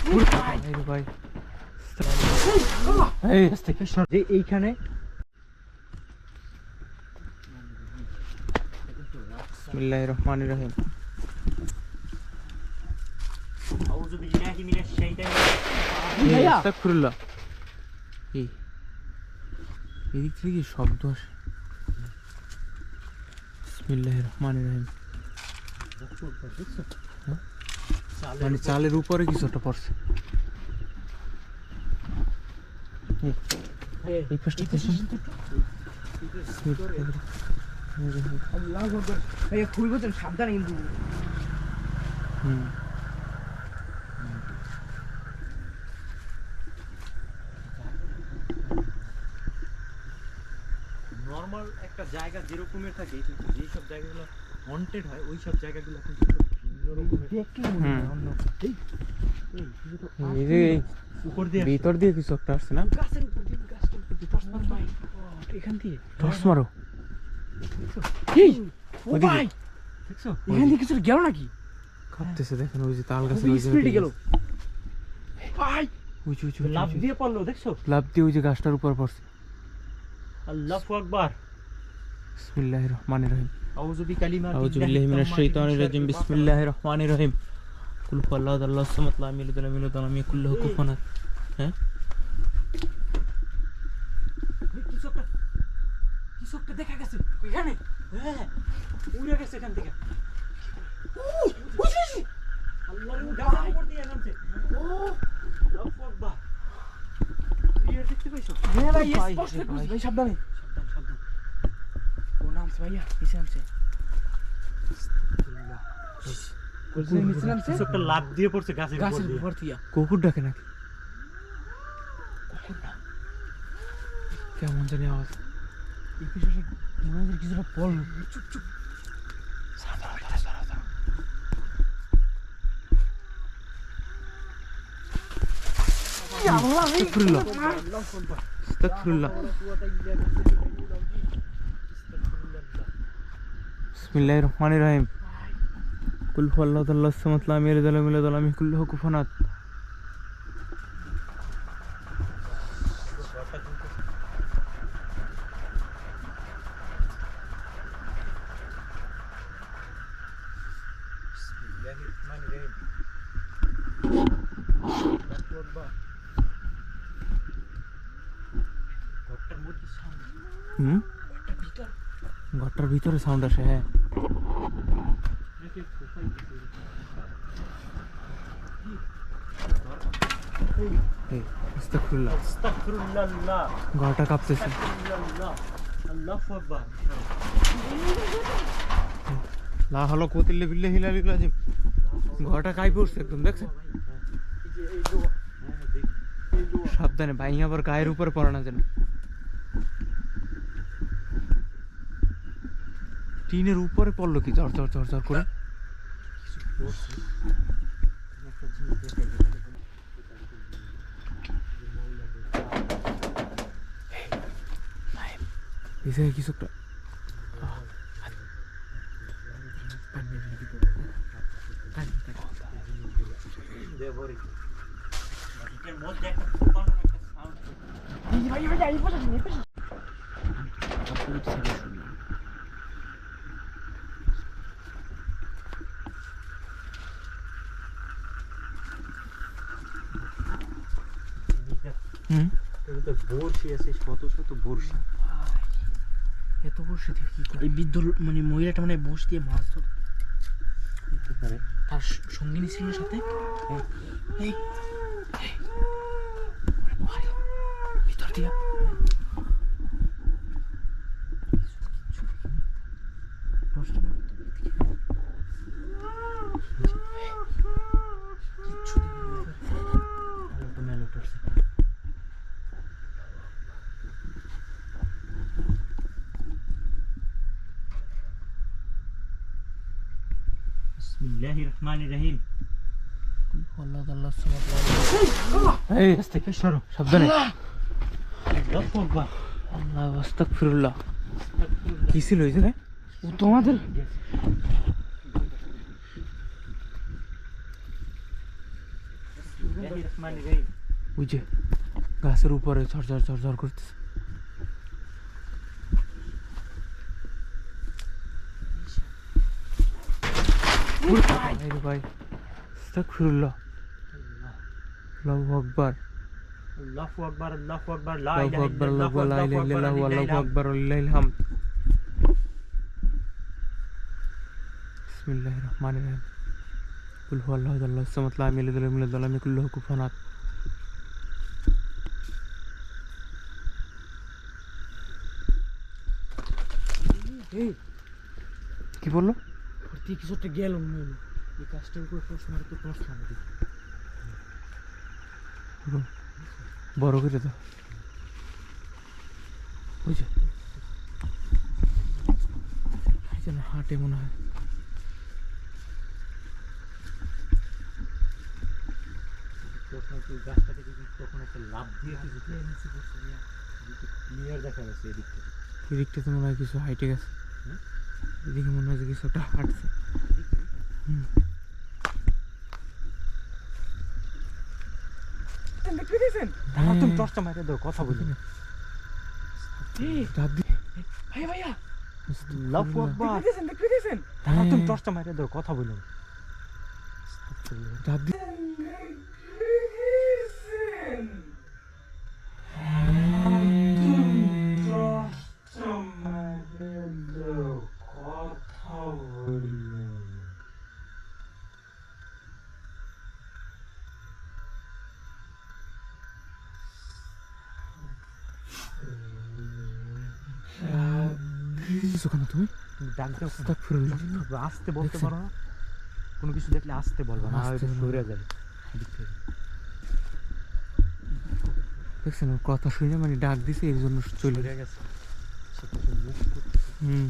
ভাই এই আস্তে যে এইখানে বিসমিল্লাহির রহমানির রহিম আউযু বিল্লাহি মিনাশ শাইতানির রাজিম আস্তাগফিরুল্লাহ এই এদিক থেকে কি শব্দ আসে বিসমিল্লাহির রহমানির রহিম মানে চালের উপরে কিছু একটা পড়ছে এই পাশটা খুবই সাবধানে কিন্তু নরমাল একটা জায়গা যেরকমের থাকে কিন্তু যেই সব জায়গাগুলো হন্টেড হয় ওই সব জায়গাগুলো কিন্তু উপর দিয়ে ভিতর দিয়ে কিছু একটা আসছে না গাছের উপর দিয়ে গাছটার উপর দিয়ে টর্চ মারো ভাই এখান দিয়ে টর্চ মারো এই ও ওদিকে। ভাই দেখছো এখান দিয়ে কিছু গেল নাকি কাঁপতেছে দেখেন ওই যে তাল গাছের খুবই ওই স্পিডে গেল জায়গাটা ভাই উঁচু উঁচু লাফ দিয়ে পড়লো দেখছো লাভ দিয়ে ওই যে গাছটার উপর পড়ছে আল্লাহু আকবার বিসমিল্লাহির রহমানির রহিম আউযু বিকালিমাতিল্লাহি আউযু বিল্লাহি মিনাশ শাইতানির রাজিম বিসমিল্লাহির রহমানির রহিম কুল হুয়াল্লাহু আল্লাহু সামাদ লাম ইয়ালিদ ওয়ালাম ইউলাদ ওয়ালাম ইয়াকুল লাহু কুফুয়ান আহাদ হ্যাঁ কিছু একটা দেখা গেছে ওইখানে হ্যাঁ উড়ে গেছে এখান থেকে আল্লাহর গাছের উপর দিয়ে নামছে আল্লাহু আকবার ক্লিয়ার দেখতে পাইছো হ্যাঁ ভাই ভাই, স্পষ্ট ভাই। দেখুন ভাই সাবধানে সাবধান সাবধান ও নামছে ভাইয়া নিচে নামছে নিচে নামছে কিছু একটা লাফ দিয়ে পড়ছে গাছের উপর গাছের দিয়ে উপর দিয়ে কুকুর ডাকে নাকি কেমন জানি আওয়াজ এই পিছনে মনে হয় কিছুটা পড়লো চুপ চুপ আস্তাগফিরুল্লাহ আস্তাগফিরুল্লাহ বিসমিল্লাহির রহমানির রহিম কুল হুয়াল্লাহু আল্লাহু সামাদ লাম ইয়ালিদ ওয়ালাম ইউলাদ ওয়ালাম ইয়াকুল লাহু কুফুয়ান আহাদ হুম ঘরটার ভিতরে সাউন্ড আসে হ্যাঁ এই আস্তাগফিরুল্লাহ আস্তাগফিরুল্লাহ ঘরটা কাঁপতেছে আস্তাগফিরুল্লাহ আল্লাহু আকবার লা হাওলা কুওয়াতা ইল্লা বিল্লাহিল আলিয়্যিল আযীম ঘরটা কাঁপে উঠছে একদম দেখছেন সাবধানে ভাই আবার গায়ের উপরে পড়ে না যেন টিনের উপরে পড়লো কি ঝর ঝর ঝর ঝর করে এই জায়গায় কিছু একটা এর মধ্যে একটা ফুপানোর একটা সাউন্ড ভাই ভাই এই পাশে এই পাশে হুম তো বর্ষি আছে শত শত বর্ষি এত বসে দিয়ে কি করে এই বৃদ্ধ মানে মহিলাটা মানে বস দিয়ে মাছ ধরে হতে পারে তার সঙ্গিনী ছিল সাথে এই ভিতর দিয়া বিসমিল্লাহির রহমানির রহিম আল্লাহু আল্লাহু সামাদ এই আস্তে সরো সাবধানে আল্লাহু আকবার আল্লাহ আস্তাগফিরুল্লাহ কি ছিল এই জায়গায় ও তোমাদের ওই যে গাছের উপরে ঝরঝর ঝরঝর করতেছে। আরে ভাই আস্তাগফিরুল্লাহ, আল্লাহু আকবার, আল্লাহু আকবার, আল্লাহু আকবার, লা আল্লাহু ইলাহা আকবার, ইল্লাল্লাহু, লা ইলাহা ইল্লাল্লাহু, আল্লাহু আল্লাহু আকবার, লিল্লাহিল হামদ। বিসমিল্লাহির রহমানির রহিম। কুল হুয়াল্লাহু আহাদ, আল্লাহুস সামাদ, লাম ইয়ালিদ ওয়ালাম ইউলাদ ওয়ালাম ইয়াকুল লাহু কুফুয়ান আহাদ। এই কি বললো? ভর্তি কিছু একটা গেল মনে হলো। এই কাজটার উপর প্রশ্ন মারে তো প্রশ্ন আমাকে বড় করে দাও। ওই যে এই যেন হাটে মনে হয়। তখন তুই গাছটা থেকে তখন একটা লাভ দিয়ে নিচে পড়ছে, ক্লিয়ার দেখা যাচ্ছে এদিক থেকে। এদিকটা তো মনে হয় কিছু হাইটে গেছে। এদিকে মনে হয় যে কিছু একটা হাঁটছে। দেখতে দিয়েছেন? তুমি টর্চটা মাইরে দাও, কথা বলি। এই দাদি ভাইয়া ভাইয়া আল্লাহু আকবার, দেখতে দিয়েছেন? তুমি টর্চটা মাইরে দাও, কথা বলুন। দাদি ওখানে তুমি ডাক দাও, আস্তাগফিরুল্লাহ। আসতে বলতে দেখছেন? পারো না? কোনো কিছু দেখলে আসতে বলবা না, আসতে হয়তো বলবো। সরে যাবে এদিক থেকে। দেখছেন ওর কথা শুনে মানে ডাক দিছে, এর জন্য চলে সরে গেছে। সে কিছু মুভ করতেছে। হুম।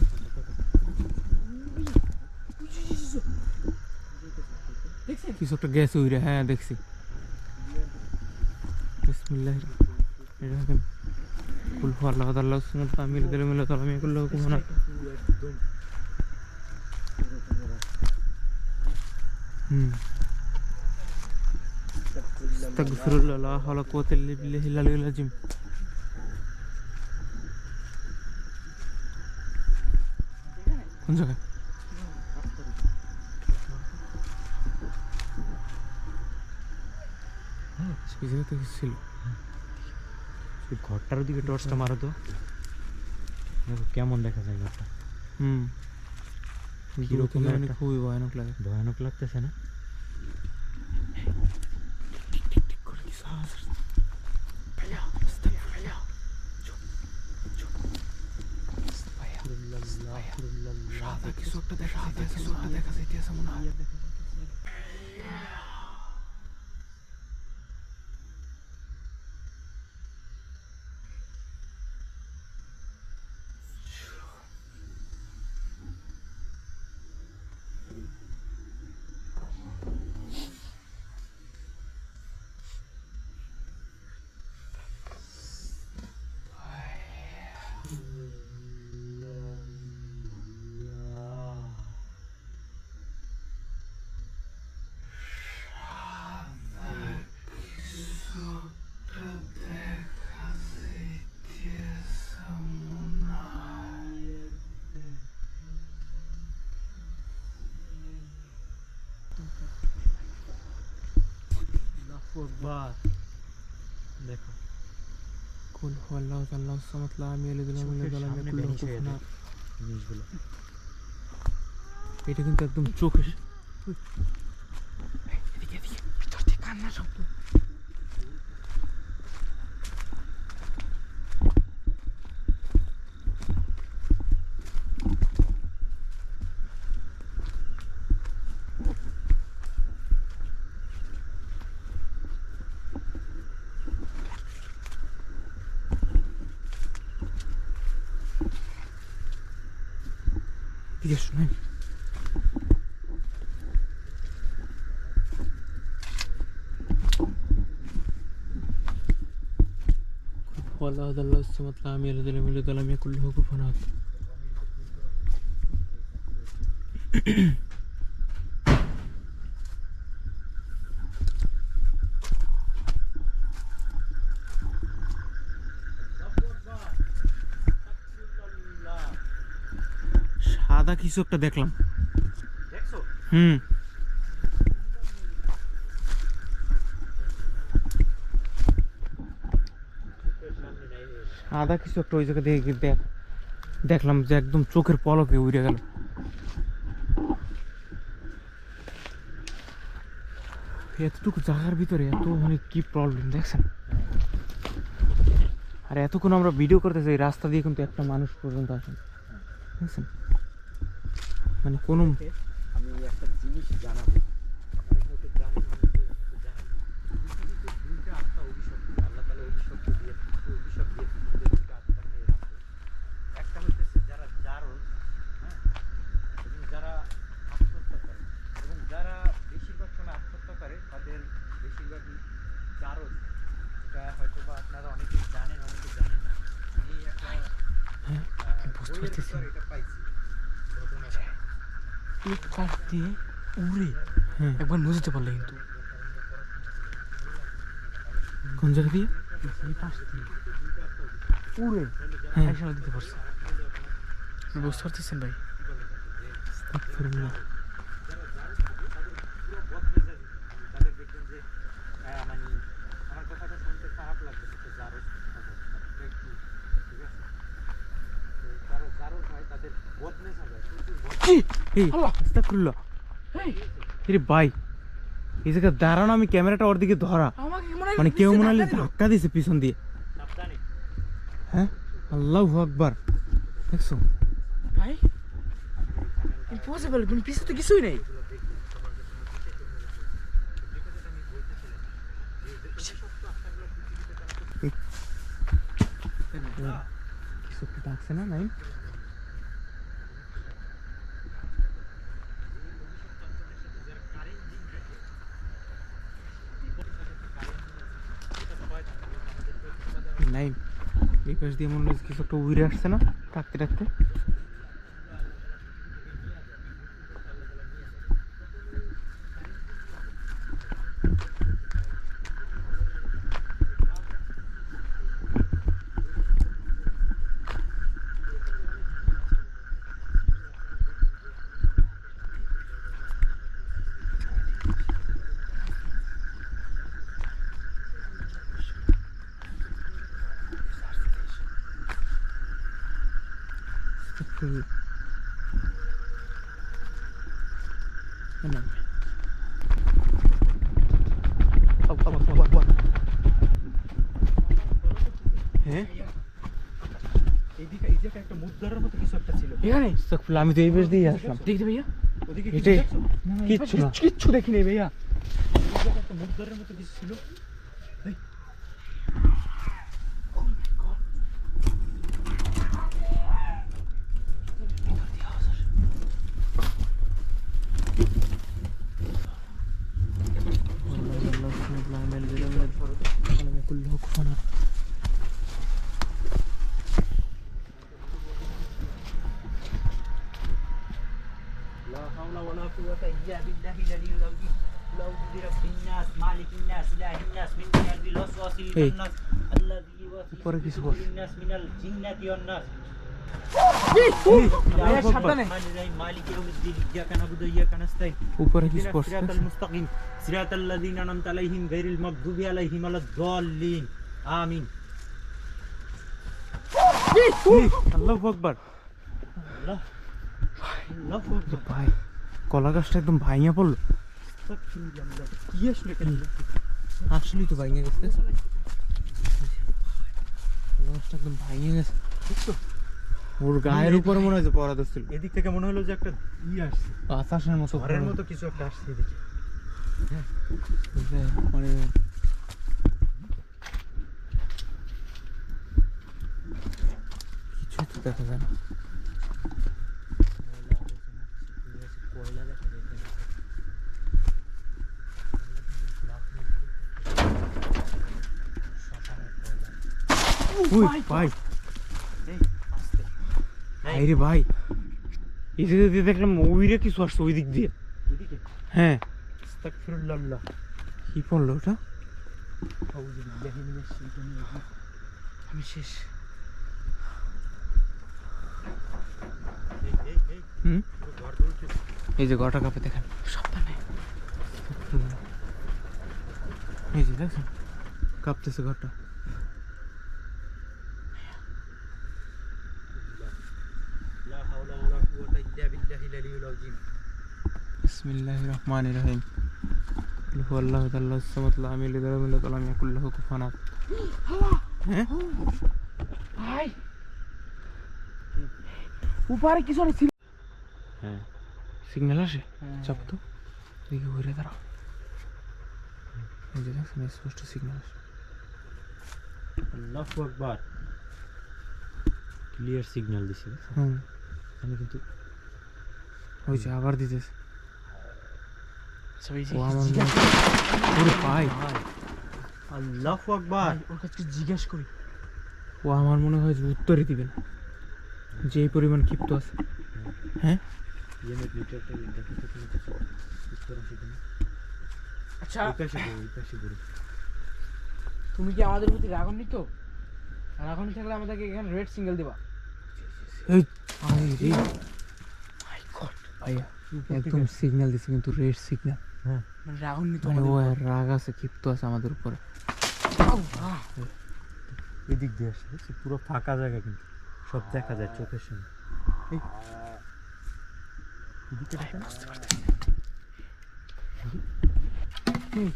দেখছেন? কিছু একটা গেছে উইরে, হ্যাঁ দেখছি। বিসমিল্লাহির রহমানির রহিম। কুল হুয়াল্লাহু আহাদ, আল্লাহুস সামাদ, লাম ইয়ালিদ ওয়ালাম ইউলাদ ওয়ালাম ইয়াকুল লাহু কুফুয়ান আহাদ। হুম। আস্তাগফিরুল্লাহ, লা হাওলা ওয়া কুওয়াতা ইল্লা বিল্লাহিল আলিয়্যিল আযীম। কোন জায়গায়? এই জায়গাতে কিছু ছিল। তুই ঘরটার দিকে টর্চটা মারো তো, দেখো কেমন দেখা যায় ঘরটা। হুম। দূর কিরকম থেকে মানে একটা- খুবই ভয়ানক লাগে। ভয়ানক লাগতেছে না? ঠিক ঠিক করে কিছু আওয়াজ আসছে। ভাইয়া, আস্তাগফিরুল্লাহ। চুপ, চুপ। ভাইয়া, সাদা কিছু একটা দেখা যাইতেছে মনে হয়। আল্লাহু আকবার, দেখো কুল হুয়াল্লাহু আহাদ, আল্লাহুস সামাদ, লাম ইয়ালিদ ওয়ালাম ইউলাদ ওয়ালাম সামনে ইয়াকুল লাহু ভেনিস হয়ে কুফুয়ান যায় আহাদ। জিনিসগুলো। এটা কিন্তু একদম চোখের এদিকে এদিকে ভিতর থেকে কান্না শব্দ। এদিকে শুনেন, والله هذا الله الصمد لم يلد ولم يولد ولم يكن له كفوا أحد. সাদা কিছু একটা দেখলাম। দেখছো? হুম, সাদা কিছু একটা ওই জায়গা দেখে দেখলাম যে একদম চোখের পলকে উড়ে গেল। এতটুকু জায়গার ভিতরে এত মানে কি প্রবলেম দেখছেন। আর এতক্ষণ আমরা ভিডিও করতেছি, এই রাস্তা দিয়ে কিন্তু একটা মানুষ পর্যন্ত আসেন, দেখছেন মানে কোনো আমি একটা জিনিস জানাবো, অনেক হয়তো জানেন, অনেকে হয়তো জানেন না। পৃথিবীতে দুইটা আত্মা অভিশপ্ত, আল্লাহ তাআলা অভিশপ্ত দিয়ে পৃথিবীতে দুইটা আত্মাকে রাখে। একটা হইতেছে যারা জারজ, হ্যাঁ, এবং যারা আত্মহত্যা করে, এবং যারা বেশিরভাগ সময় আত্মহত্যা করে তাদের বেশিরভাগই জারজ। এটা হয়তো বা আপনারা অনেকেই জানেন, অনেকে জানেন না। আমি একটা বুঝতে বইয়ের পারতেছি। ভিতর এটা পাইছি ঘটনাটা। এই পাশ দিয়ে উড়ে হ্যাঁ, একবার নদীতে পড়লে কিন্তু কোন জায়গা দিয়ে? এই পাশ দিয়ে উড়ে হ্যাঁ, আইসা নদীতে পড়ছে। আপনি বুঝতে পারতেছেন ভাই? আস্তাগফিরুল্লাহ। তাদের দেখবেন যে মানে আমার কথাটা শুনতে খারাপ লাগতেছে তো জারজ একটু, ঠিক আছে? তো যারা জারজ হয় তাদের বদমেজ হবে, প্রচুর কি? এই আল্লাহ! আস্তাগফিরুল্লাহ। এই এরে ভাই, এই জায়গায় দাঁড়ানো, আমি ক্যামেরাটা ওর দিকে ধরা, আমাকে মনে হয় মানে কেউ মনে হয় ধাক্কা দিল। ধাক্কা দিছে পিছন দিয়ে। সাবধানে। হ্যাঁ, আল্লাহু আকবার, দেখছো? ভাই ইম্পসিবল, তুমি পিছে তো কিছুই নেই। কিছু একটা ডাকছে না নাই? নাই, এই পাশ দিয়ে মনে হচ্ছে কিছু একটা উড়ে আসছে না ডাকতে ডাকতে। হ্যাঁ, এইদিকে এই জায়গায় একটা মুদ্রার মতো কিছু একটা ছিল। এখানে আস্তাগফিরুল্লাহ, আমি তো এই পাশ দিয়ে আসলাম। দেখতে ভাইয়া? ওদিকে কিছু এটাই দেখছো? কিচ্ছু না। কিচ্ছু দেখি নেই ভাইয়া। এই জায়গায় একটা মুদ্রার মতো কিছু ছিল। لا حول ولا قوة إلا بالله العلي العظيم. أعوذ برب الناس مالك الناس إله الناس من شر الوسواس الخناس الذي উপরে يوسوس কিছু في বল। صدور الناس من الجنة والناس. ভাইয়া সাবধানে। الرحمن الرحيم مالك يوم الدين إياك نعبد وإياك نستعين উপরে কিছু اهدنا পড়ছে الصراط المستقيم صراط الذين أنعمت عليهم غير المغضوب عليهم ولا الضالين آمين. আল্লাহু আকবার। الله الله أكبر. ভাই, কলা গাছটা একদম ভাঙিয়া পড়লো। استغفر الله. কি আসলে কেন? আসলেই তো ভাঙিয়ে গেছে, কলা গাছটা একদম ভাঙিয়ে গেছে। দেখছো? ওর গায়ের উপরে মনে হয় যে পড়া ধরছিল, এদিক থেকে মনে হলো যে একটা আসছে, বাতাসের মতো ঘরের মতো কিছু একটা আসছে এদিকে। মানে কিছুই তো দেখা যায় না। কয়লা দেখা যায় এখানে। শ্মশানের কয়লা। উই ভাই, এই, আস্তে। ভাই রে ভাই, এই জায়গা দিয়ে দেখলাম ওইরে কিছু আসছে ওই দিক দিয়ে। এদিকে। হ্যাঁ, আস্তাগফিরুল্লাহ। কি পড়লো ওটা? আউযু বিল্লাহি মিনাশ শাইতানির রাজিম। আমি শেষ। হুম পুরো ঘর দুলছে। এই যে ঘরটা কাঁপে দেখেন সাবধানে এই যে দেখেন কাঁপতেছে ঘরটা লা হাওলা ওয়ালা কুওয়াতা ইল্লা বিল্লাহিল আলিয়্যিল আযীম। বিসমিল্লাহির রহমানির রহিম কুল হুয়াল্লাহু তাআলা সামাদ লাম ইয়ালিদ ওয়া লাম ইউলাদ ওয়া লাম ইয়াকুল লাহু কুফুয়ান আহাদ হ্যাঁ ভাই উপরে কিছু একটা ছিল। হ্যাঁ সিগন্যাল আসে হ্যাঁ। চাপ তো দেখি ঘুরে দাঁড়াও এই যে দেখছেন স্পষ্ট সিগন্যাল আসে আল্লাহু আকবার। ক্লিয়ার সিগন্যাল দিছে। হুম আমি কিন্তু ওই যে আবার দিতেছে আচ্ছা, এই যে ও আমার জিজ্ঞাসা ওরে ভাই আল্লাহু আকবার। ভাই, ওর কাছে জিজ্ঞেস করি। ও আমার মনে হয় যে উত্তরই দিবে না যে এই পরিমাণ ক্ষিপ্ত আছে হ্যাঁ ইএমএফ মিটারটা দেখো তো তুমি কিছু উত্তর আসে কিনা। আচ্ছা এই পাশে ঘুরো, এই পাশে ঘুরো। তুমি কি আমাদের প্রতি রাগান্বিত? রাগান্বিত থাকলে আমাদেরকে এখানে রেড সিঙ্গেল দিবা। এই আরে রে মাই গড, ভাইয়া একদম সিগন্যাল দিছে কিন্তু রেড সিগন্যাল হ্যাঁ মানে রাগান্বিত মানে ও আমাদের আর রাগ আছে ক্ষিপ্ত আছে আমাদের উপরে উপর। আহ, এদিক দিয়ে আসছে দেখছি পুরো ফাঁকা জায়গা কিন্তু সব দেখা যায় চোখের সামনে। এই এদিকে দেখেন। হুম,